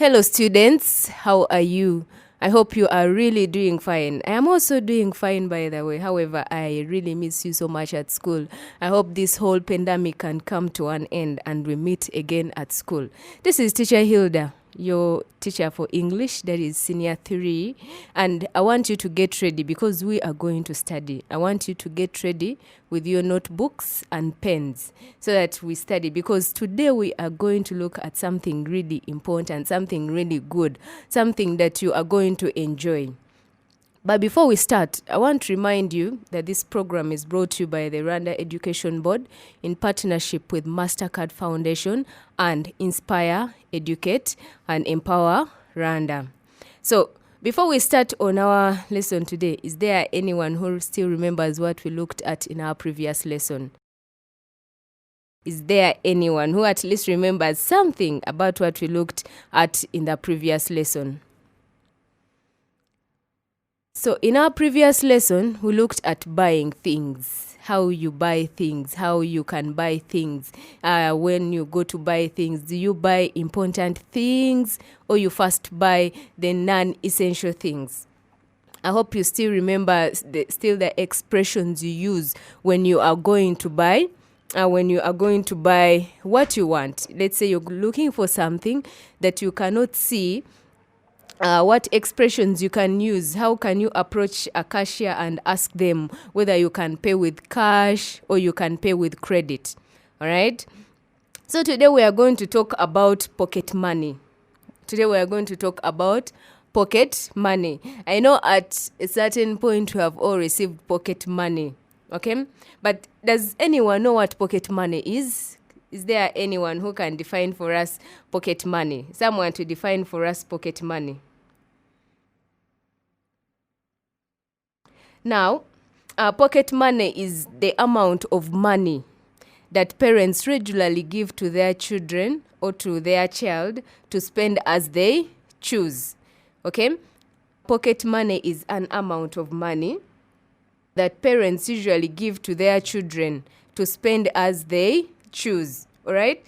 Hello students, how are you? I hope you are really doing fine. I am also doing fine, by the way. However, I really miss you so much at school. I hope this whole pandemic can come to an end and we meet again at school. This is Teacher Hilda, your teacher for English, that is Senior 3. And I want you to get ready because we are going to study. I want you to get ready with your notebooks and pens so that we study, because today we are going to look at something really important, something really good, something that you are going to enjoy. But before we start, I want to remind you that this program is brought to you by the Rwanda Education Board in partnership with MASTERCARD Foundation and Inspire, Educate, and Empower Rwanda. So, before we start on our lesson today, is there anyone who still remembers what we looked at in our previous lesson? Is there anyone who at least remembers something about what we looked at in the previous lesson? So in our previous lesson, we looked at buying things, how you buy things, how you can buy things. When you go to buy things, do you buy important things or you first buy the non-essential things? I hope you still remember the expressions you use when you are going to buy. When you are going to buy what you want. Let's say you're looking for something that you cannot see. What expressions you can use? How can you approach a cashier and ask them whether you can pay with cash or you can pay with credit? All right. So today we are going to talk about pocket money. Today we are going to talk about pocket money. I know at a certain point we have all received pocket money. Okay. But does anyone know what pocket money is? Is there anyone who can define for us pocket money? Someone to define for us pocket money. Now, pocket money is the amount of money that parents regularly give to their children or to their child to spend as they choose. Okay? Pocket money is an amount of money that parents usually give to their children to spend as they choose. All right?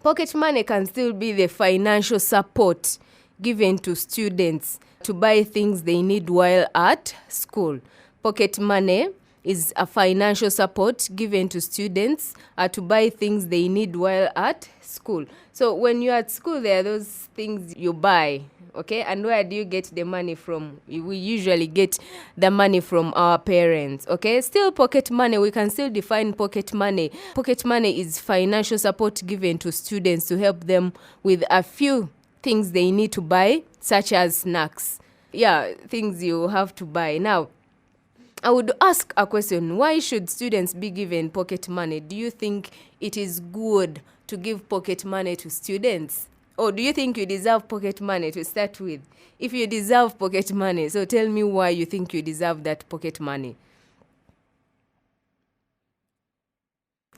Pocket money can still be the financial support given to students to buy things they need while at school. Pocket money is a financial support given to students to buy things they need while at school. So when you're at school, there are those things you buy, okay? And where do you get the money from? We usually get the money from our parents, okay? Still pocket money, we can still define pocket money. Pocket money is financial support given to students to help them with a few things they need to buy, such as snacks. Yeah, things you have to buy. Now, I would ask a question. Why should students be given pocket money? Do you think it is good to give pocket money to students? Or do you think you deserve pocket money to start with? If you deserve pocket money, so tell me why you think you deserve that pocket money.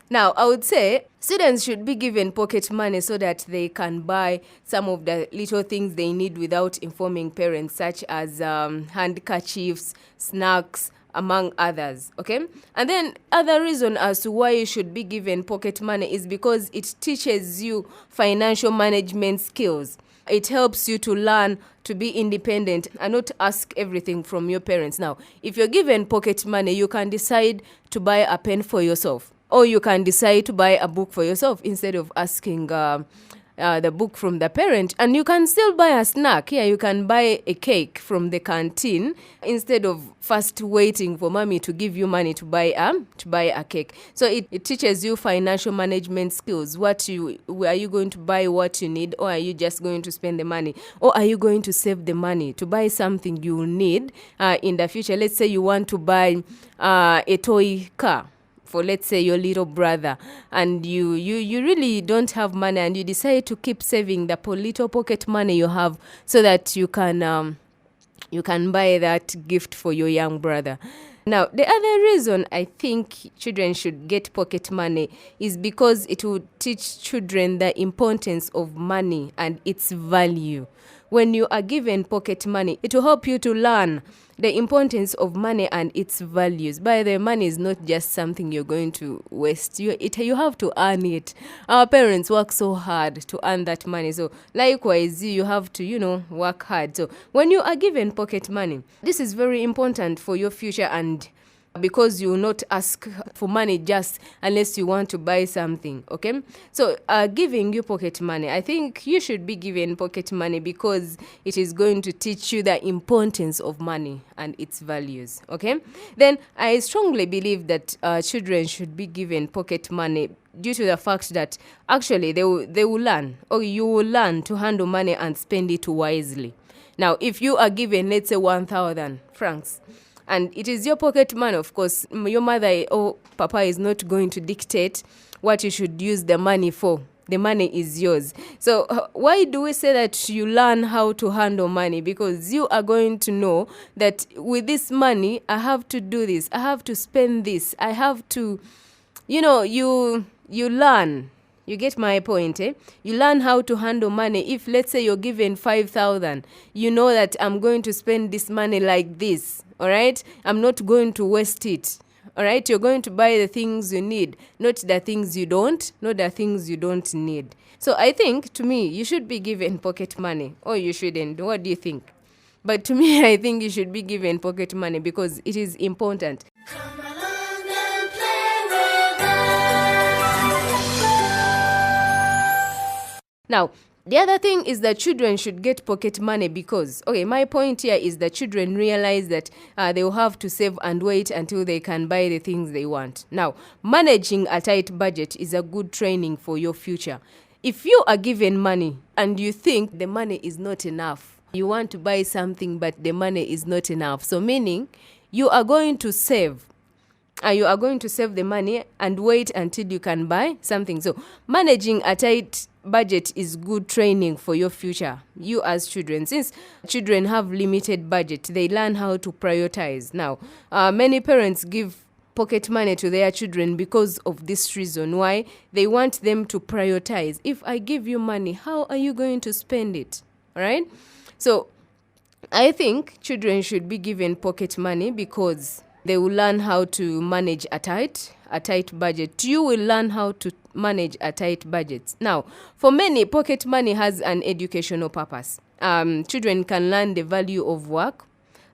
Now, I would say students should be given pocket money so that they can buy some of the little things they need without informing parents, such as handkerchiefs, snacks, among others, okay? And then other reason as to why you should be given pocket money is because it teaches you financial management skills. It helps you to learn to be independent and not ask everything from your parents. Now, if you're given pocket money, you can decide to buy a pen for yourself. Or you can decide to buy a book for yourself instead of asking the book from the parent. And you can still buy a snack. Yeah, you can buy a cake from the canteen instead of first waiting for mommy to give you money to buy a cake. So it teaches you financial management skills. Are you going to buy what you need, or are you just going to spend the money? Or are you going to save the money to buy something you need in the future? Let's say you want to buy a toy car for, let's say, your little brother, and you really don't have money, and you decide to keep saving the little pocket money you have so that you can buy that gift for your young brother. Now, the other reason I think children should get pocket money is because it will teach children the importance of money and its value. when you are given pocket money, it will help you to learn the importance of money and its values. By the way, money is not just something you're going to waste. You have to earn it. Our parents work so hard to earn that money. So likewise, you have to, work hard. So when you are given pocket money, this is very important for your future, and because you will not ask for money just unless you want to buy something, okay? So giving you pocket money, I think you should be given pocket money because it is going to teach you the importance of money and its values, okay? Then I strongly believe that children should be given pocket money due to the fact that actually they will learn, or you will learn to handle money and spend it wisely. Now, if you are given, let's say, 1,000 francs, and it is your pocket money, of course, your mother or papa is not going to dictate what you should use the money for. The money is yours. So why do we say that you learn how to handle money? Because you are going to know that with this money, I have to do this. I have to spend this. I have to, you learn. You get my point, eh? You learn how to handle money. If, let's say, you're given 5,000, you know that I'm going to spend this money like this, all right? I'm not going to waste it, all right? You're going to buy the things you need, not the things you don't need. So I think, to me, you should be given pocket money, or you shouldn't. What do you think? But to me, I think you should be given pocket money because it is important. Now, the other thing is that children should get pocket money because, my point here is that children realize that they will have to save and wait until they can buy the things they want. Now, managing a tight budget is a good training for your future. If you are given money and you think the money is not enough, you want to buy something but the money is not enough. So meaning you are going to save. You are going to save the money and wait until you can buy something. So managing a tight budget is good training for your future, you as children. Since children have limited budget, they learn how to prioritize. Now, many parents give pocket money to their children because of this reason. Why? They want them to prioritize. If I give you money, how are you going to spend it? All right? So I think children should be given pocket money because they will learn how to manage a tight budget. You will learn how to manage a tight budget. Now, for many, pocket money has an educational purpose. Children can learn the value of work,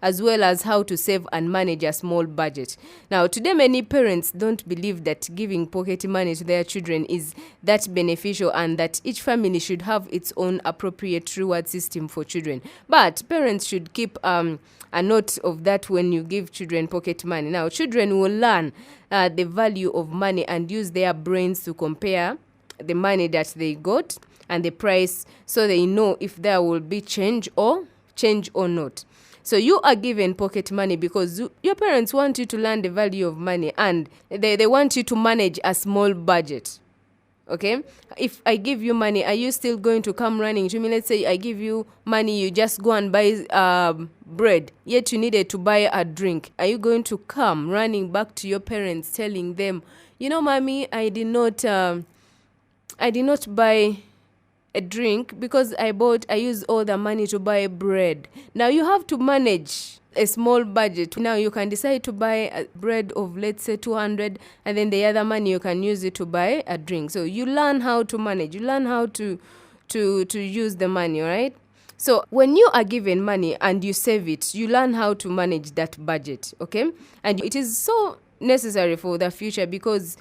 as well as how to save and manage a small budget. Now, today, many parents don't believe that giving pocket money to their children is that beneficial and that each family should have its own appropriate reward system for children. But parents should keep a note of that when you give children pocket money. Now, children will learn the value of money and use their brains to compare the money that they got and the price, so they know if there will be change or not. So you are given pocket money because your parents want you to learn the value of money, and they want you to manage a small budget. Okay? If I give you money, are you still going to come running to me? Let's say I give you money, you just go and buy bread, yet you needed to buy a drink. Are you going to come running back to your parents telling them, mommy, I did not buy a drink because I used all the money to buy bread. Now you have to manage a small budget. Now you can decide to buy a bread of, let's say, 200, and then the other money you can use it to buy a drink. So you learn how to manage. You learn how to use the money, all right? So when you are given money and you save it, you learn how to manage that budget, okay? And it is so necessary for the future because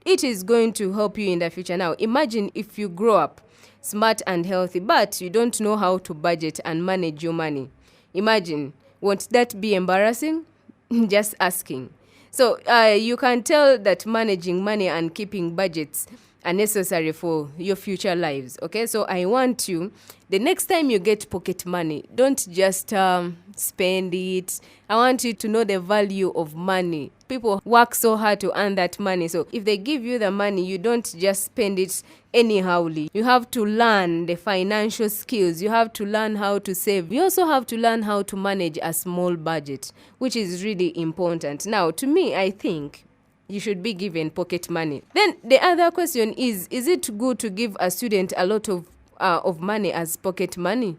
it is going to help you in the future. Now imagine if you grow up smart and healthy, but you don't know how to budget and manage your money. Imagine, won't that be embarrassing? Just asking. So you can tell that managing money and keeping budgets are necessary for your future lives. Okay, so I want you, the next time you get pocket money, don't just spend it. I want you to know the value of money. People work so hard to earn that money. So if they give you the money, you don't just spend it anyhowly. You have to learn the financial skills. You have to learn how to save. You also have to learn how to manage a small budget, which is really important. Now, to me, I think you should be given pocket money. Then the other question is it good to give a student a lot of money as pocket money?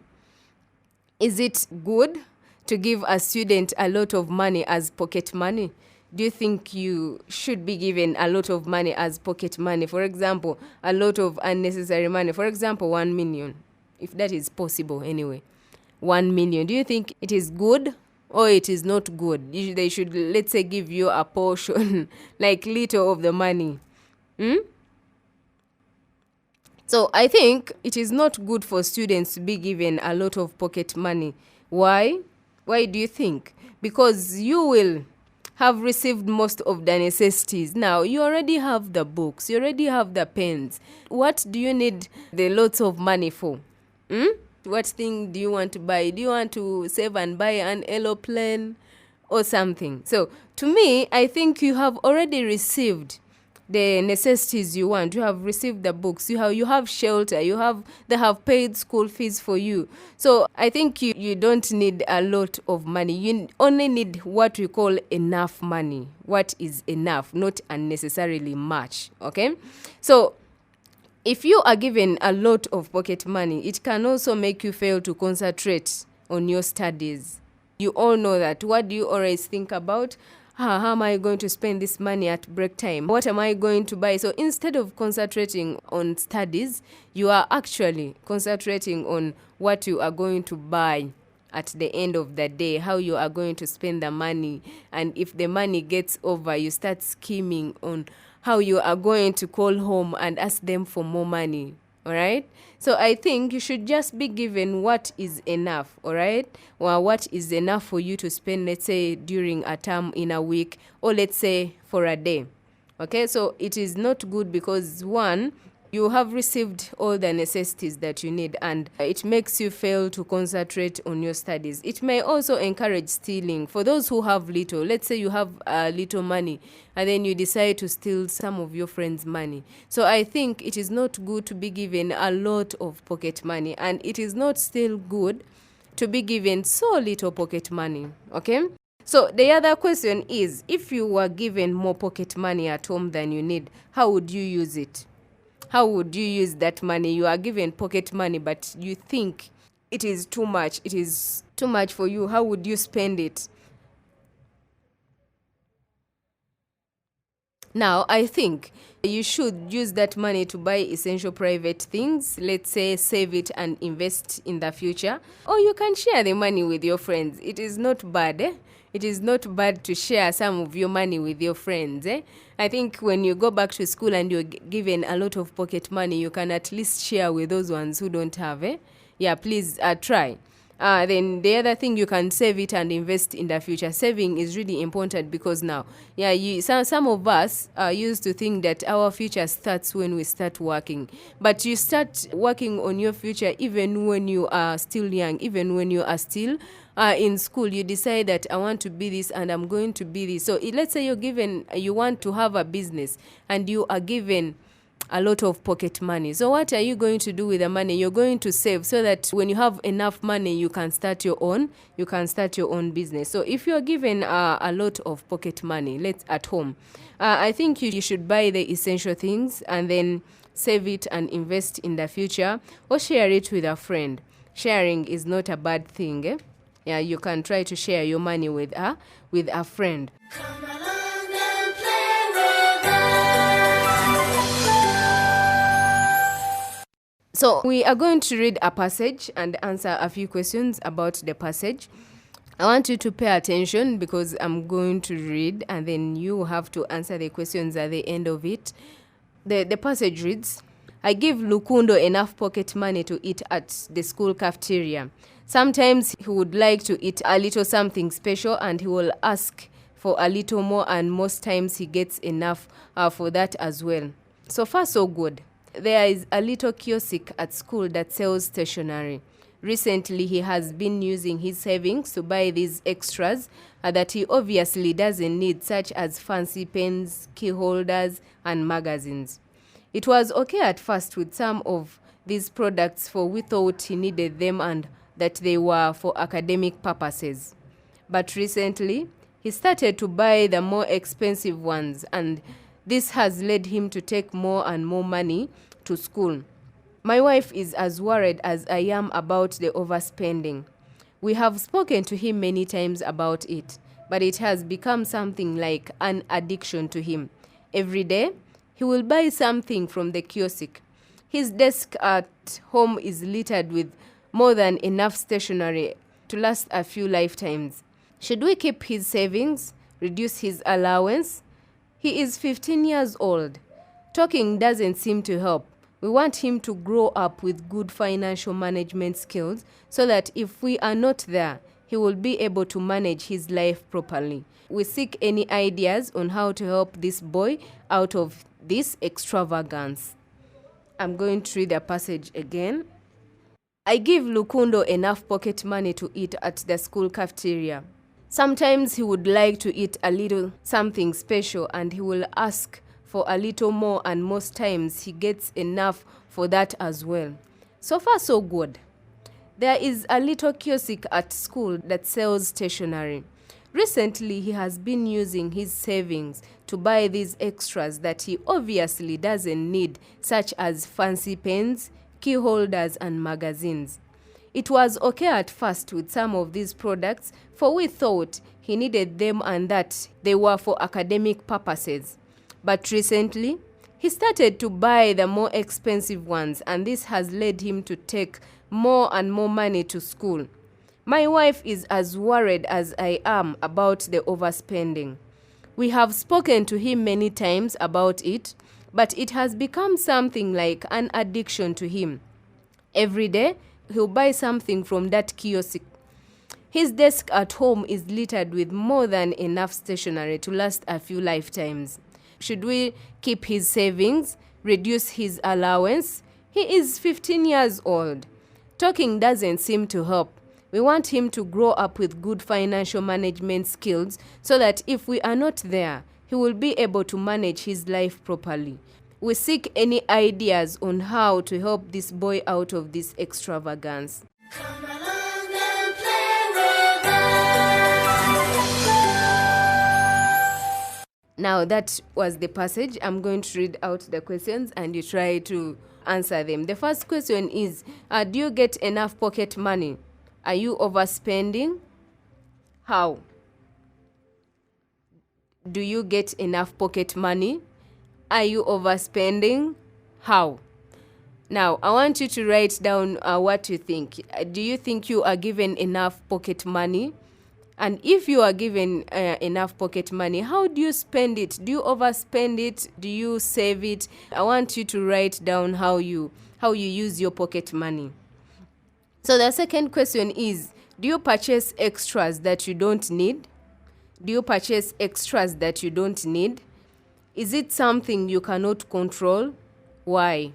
Is it good to give a student a lot of money as pocket money? Do you think you should be given a lot of money as pocket money? For example, a lot of unnecessary money. For example, 1 million, if that is possible anyway. 1 million. Do you think it is good or it is not good? They should, let's say, give you a portion, like little of the money. So I think it is not good for students to be given a lot of pocket money. Why? Why do you think? Because you will have received most of the necessities. Now, you already have the books, you already have the pens. What do you need the lots of money for? What thing do you want to buy? Do you want to save and buy an aeroplane or something? So, to me, I think you have already received the necessities you want. You have received the books, you have shelter, they have paid school fees for you. So I think you don't need a lot of money. You only need what we call enough money. What is enough, not unnecessarily much. Okay, so if you are given a lot of pocket money, it can also make you fail to concentrate on your studies. You all know that. What do you always think about? How am I going to spend this money at break time? What am I going to buy? So instead of concentrating on studies, you are actually concentrating on what you are going to buy at the end of the day, how you are going to spend the money. And if the money gets over, you start scheming on how you are going to call home and ask them for more money. All right. So I think you should just be given what is enough. All right. Or what is enough for you to spend, let's say, during a term, in a week, or let's say for a day. Okay. So it is not good because, one, you have received all the necessities that you need, and it makes you fail to concentrate on your studies. It may also encourage stealing. For those who have little, let's say you have little money, and then you decide to steal some of your friends' money. So I think it is not good to be given a lot of pocket money, and it is not still good to be given so little pocket money. Okay? So the other question is, if you were given more pocket money at home than you need, how would you use it? How would you use that money? You are given pocket money, but you think it is too much. It is too much for you. How would you spend it? Now, I think you should use that money to buy essential private things. Let's say save it and invest in the future. Or you can share the money with your friends. It is not bad, eh? It is not bad to share some of your money with your friends. I think when you go back to school and you're given a lot of pocket money, you can at least share with those ones who don't have. Yeah, please try. Then the other thing, you can save it and invest in the future. Saving is really important because now, some of us used to think that our future starts when we start working. But you start working on your future even when you are still young, even when you are still in school. You decide that I want to be this and I'm going to be this. So let's say you want to have a business and you are given a lot of pocket money. So what are you going to do with the money? You're going to save so that when you have enough money, you can start your own business. So if you're given a lot of pocket money, at home, I think you should buy the essential things and then save it and invest in the future, or share it with a friend. Sharing is not a bad thing. Yeah, you can try to share your money with a friend. Come along and play with us. So we are going to read a passage and answer a few questions about the passage. I want you to pay attention because I'm going to read and then you have to answer the questions at the end of it. The passage reads, I give Lukundo enough pocket money to eat at the school cafeteria. Sometimes he would like to eat a little something special and he will ask for a little more, and most times he gets enough for that as well. So far, so good. There is a little kiosk at school that sells stationery. Recently, he has been using his savings to buy these extras that he obviously doesn't need, such as fancy pens, key holders, and magazines. It was okay at first with some of these products, for we thought he needed them and that they were for academic purposes. But recently, he started to buy the more expensive ones, and this has led him to take more and more money to school. My wife is as worried as I am about the overspending. We have spoken to him many times about it, but it has become something like an addiction to him. Every day, he will buy something from the kiosk. His desk at home is littered with more than enough stationery to last a few lifetimes. Should we keep his savings, reduce his allowance? He is 15 years old. Talking doesn't seem to help. We want him to grow up with good financial management skills so that if we are not there, he will be able to manage his life properly. We seek any ideas on how to help this boy out of this extravagance. I'm going to read the passage again. I give Lukundo enough pocket money to eat at the school cafeteria. Sometimes he would like to eat a little something special and he will ask for a little more, and most times he gets enough for that as well. So far so good. There is a little kiosk at school that sells stationery. Recently he has been using his savings to buy these extras that he obviously doesn't need, such as fancy pens, key holders and magazines. It was okay at first with some of these products, for we thought he needed them and that they were for academic purposes. But recently, he started to buy the more expensive ones, and this has led him to take more and more money to school. My wife is as worried as I am about the overspending. We have spoken to him many times about it, but it has become something like an addiction to him. Every day, he'll buy something from that kiosk. His desk at home is littered with more than enough stationery to last a few lifetimes. Should we keep his savings, reduce his allowance? He is 15 years old. Talking doesn't seem to help. We want him to grow up with good financial management skills so that if we are not there, he will be able to manage his life properly. We seek any ideas on how to help this boy out of this extravagance. Come along and play with us. Now that was the passage. I'm going to read out the questions and you try to answer them. The first question is, do you get enough pocket money? Are you overspending? How? Do you get enough pocket money? Are you overspending? How? Now, I want you to write down what you think. Do you think you are given enough pocket money? And if you are given enough pocket money, how do you spend it? Do you overspend it? Do you save it? I want you to write down how you use your pocket money. So the second question is, do you purchase extras that you don't need? Do you purchase extras that you don't need? Is it something you cannot control? Why?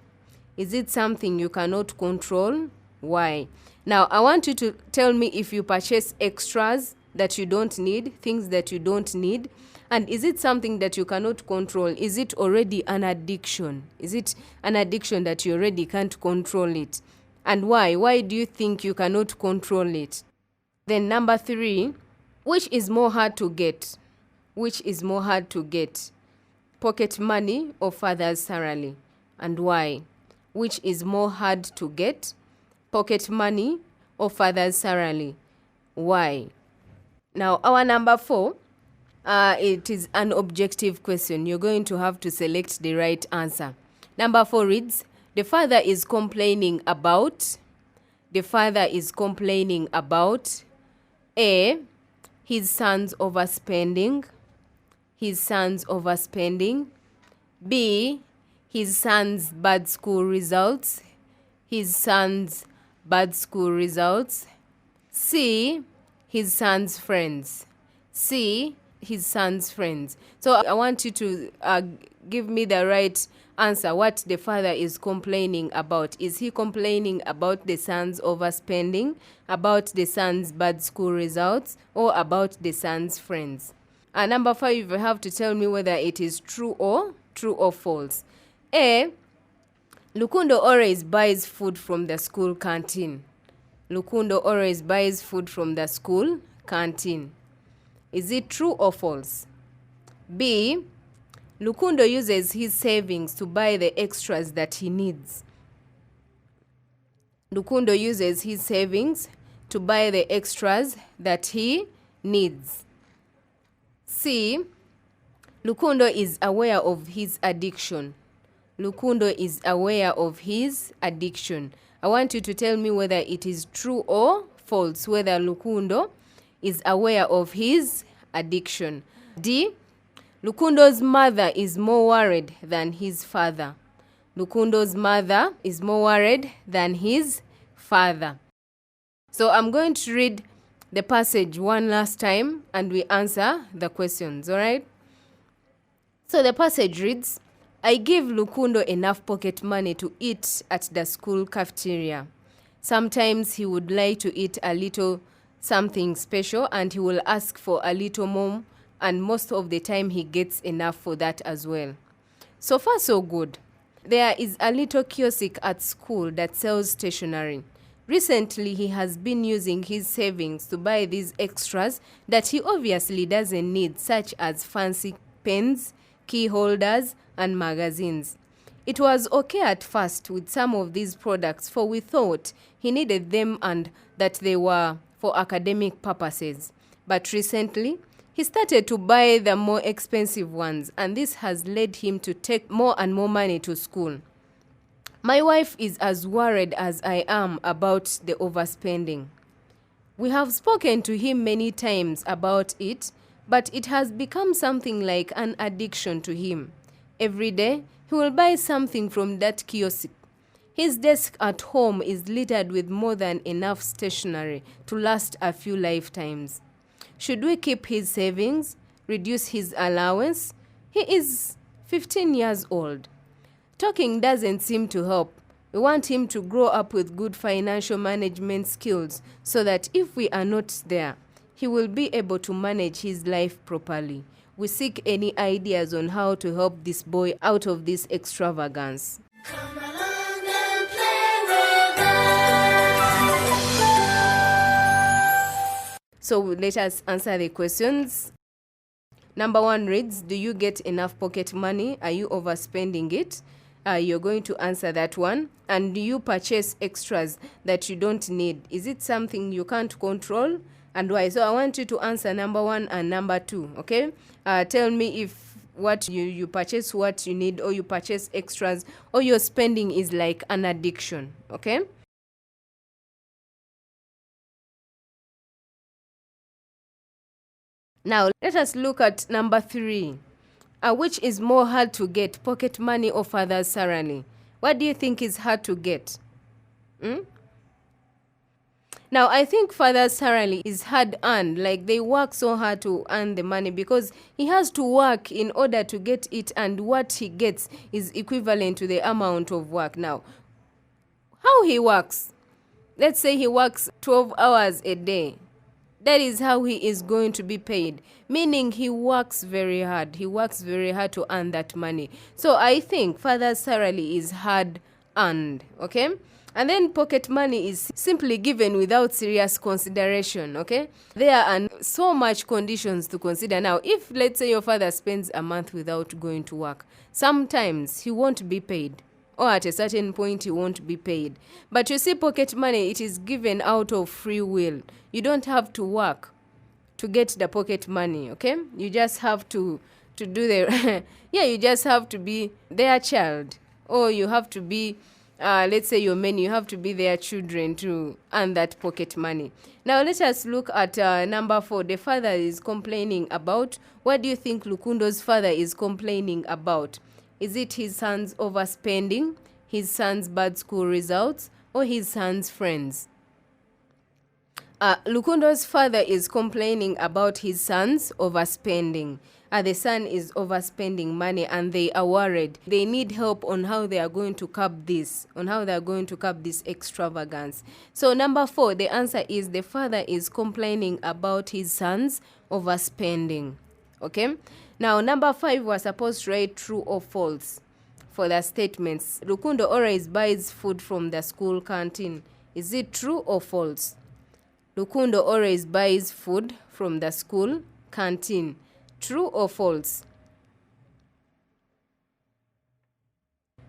Is it something you cannot control? Why? Now, I want you to tell me if you purchase extras that you don't need, things that you don't need, and is it something that you cannot control? Is it already an addiction? Is it an addiction that you already can't control it? And why? Why do you think you cannot control it? Then number 3, which is more hard to get? Which is more hard to get? Pocket money or father's salary? And why? Which is more hard to get? Pocket money or father's salary? Why? Now, our number 4, it is an objective question. You're going to have to select the right answer. Number 4 reads, the father is complaining about. The father is complaining about A, his son's overspending. His son's overspending. B, his son's bad school results. His son's bad school results. C, his son's friends. C, his son's friends. So I want you to give me the right answer, what the father is complaining about. Is he complaining about the son's overspending, about the son's bad school results, or about the son's friends? And number 5, you have to tell me whether it is true or false. A, Lukundo always buys food from the school canteen. Lukundo always buys food from the school canteen. Is it true or false? B, Lukundo uses his savings to buy the extras that he needs. Lukundo uses his savings to buy the extras that he needs. C. Lukundo is aware of his addiction. Lukundo is aware of his addiction. I want you to tell me whether it is true or false, whether Lukundo is aware of his addiction. D. Lukundo's mother is more worried than his father. Lukundo's mother is more worried than his father. So I'm going to read the passage one last time and we answer the questions, all right? So the passage reads, I give Lukundo enough pocket money to eat at the school cafeteria. Sometimes he would like to eat a little something special and he will ask for a little more, and most of the time he gets enough for that as well. So far so good. There is a little kiosk at school that sells stationery. Recently he has been using his savings to buy these extras that he obviously doesn't need, such as fancy pens, key holders, and magazines. It was okay at first with some of these products, for we thought he needed them and that they were for academic purposes. But recently, he started to buy the more expensive ones, and this has led him to take more and more money to school. My wife is as worried as I am about the overspending. We have spoken to him many times about it, but it has become something like an addiction to him. Every day, he will buy something from that kiosk. His desk at home is littered with more than enough stationery to last a few lifetimes. Should we keep his savings, reduce his allowance? He is 15 years old. Talking doesn't seem to help. We want him to grow up with good financial management skills so that if we are not there, he will be able to manage his life properly. We seek any ideas on how to help this boy out of this extravagance. Come along and play with us. So let us answer the questions. Number 1 reads, do you get enough pocket money? Are you overspending it? You're going to answer that one. And do you purchase extras that you don't need? Is it something you can't control? And why? So I want you to answer number 1 and number 2, okay? Tell me if what you purchase what you need, or you purchase extras, or your spending is like an addiction, okay? Now, let us look at number 3. Which is more hard to get, pocket money or father's salary? What do you think is hard to get? Now, I think father's salary is hard earned. Like, they work so hard to earn the money because he has to work in order to get it, and what he gets is equivalent to the amount of work. Now, how he works? Let's say he works 12 hours a day. That is how he is going to be paid, meaning he works very hard. He works very hard to earn that money. So I think father's salary is hard earned, okay? And then pocket money is simply given without serious consideration, okay? There are so much conditions to consider. Now, if let's say your father spends a month without going to work, sometimes he won't be paid. Or at a certain point, he won't be paid. But you see, pocket money, it is given out of free will. You don't have to work to get the pocket money, okay? You just have to do the... yeah, you just have to be their child. Or you have to be, let's say your men, you have to be their children to earn that pocket money. Now, let us look at number 4. The father is complaining about. What do you think Lukundo's father is complaining about? Is it his son's overspending, his son's bad school results, or his son's friends? Lukundo's father is complaining about his son's overspending. The son is overspending money and they are worried. They need help on how they are going to curb this, extravagance. So number 4, the answer is the father is complaining about his son's overspending. Okay? Now, number 5, we're supposed to write true or false for the statements. Lukundo always buys food from the school canteen. Is it true or false? Lukundo always buys food from the school canteen. True or false?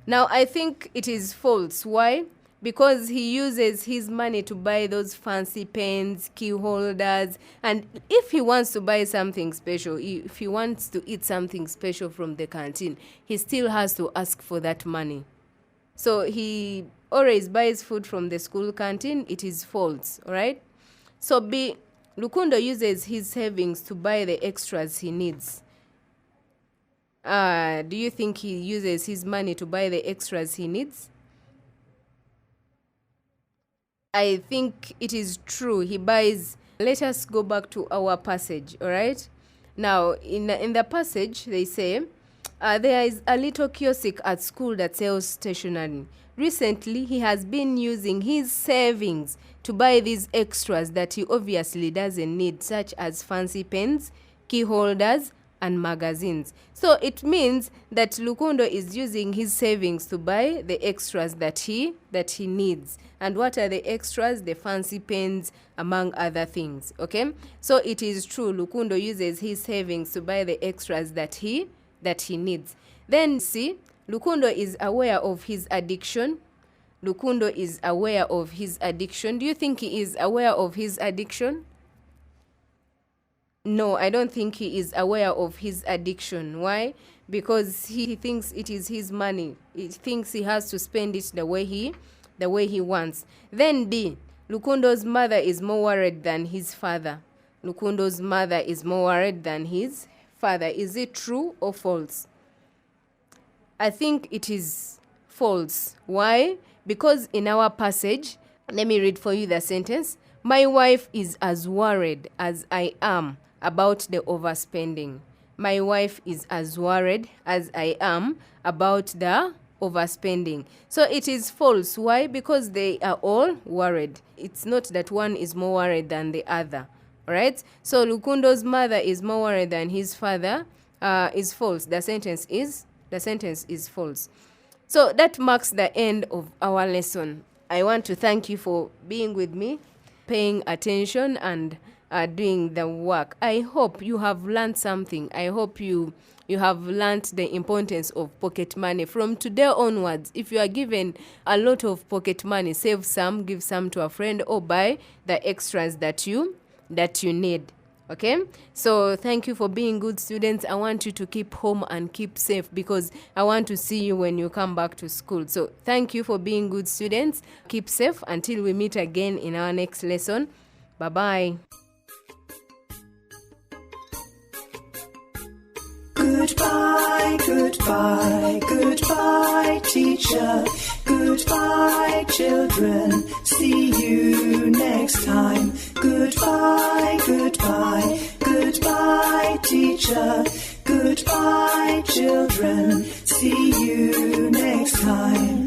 Now, I think it is false. Why? because he uses his money to buy those fancy pens, key holders, and if he wants to buy something special, if he wants to eat something special from the canteen, he still has to ask for that money. So he always buys food from the school canteen. It is false, all right? So B, Lukundo uses his savings to buy the extras he needs. Do you think he uses his money to buy the extras he needs? I think it is true. He buys. Let us go back to our passage, all right? Now, in the passage, they say, there is a little kiosk at school that sells stationery. Recently, he has been using his savings to buy these extras that he obviously doesn't need, such as fancy pens, key holders, and magazines. So it means that Lukundo is using his savings to buy the extras that he needs. And what are the extras? The fancy pens, among other things. Okay, so it is true, Lukundo uses his savings to buy the extras that he needs. Then see, Lukundo is aware of his addiction. Lukundo is aware of his addiction. Do you think he is aware of his addiction? No, I don't think he is aware of his addiction. Why? Because he thinks it is his money. He thinks he has to spend it the way he wants. Then D, Lukundo's mother is more worried than his father. Lukundo's mother is more worried than his father. Is it true or false? I think it is false. Why? Because in our passage, let me read for you the sentence. My wife is as worried as I am about the overspending. My wife is as worried as I am about the overspending. So it is false. Why? Because they are all worried. It's not that one is more worried than the other. All right? So Lukundo's mother is more worried than his father is false. The sentence is false. So that marks the end of our lesson. I want to thank you for being with me, paying attention, and doing the work. I hope you have learned something. I hope you have learned the importance of pocket money. From today onwards, if you are given a lot of pocket money, save some, give some to a friend, or buy the extras that you need. Okay, so thank you for being good students. I want you to keep home and keep safe, because I want to see you when you come back to school. So thank you for being good students. Keep safe until we meet again in our next lesson. Bye-bye. Goodbye, goodbye, goodbye, teacher. Goodbye, children. See you next time. Goodbye, goodbye, goodbye, teacher. Goodbye, children. See you next time.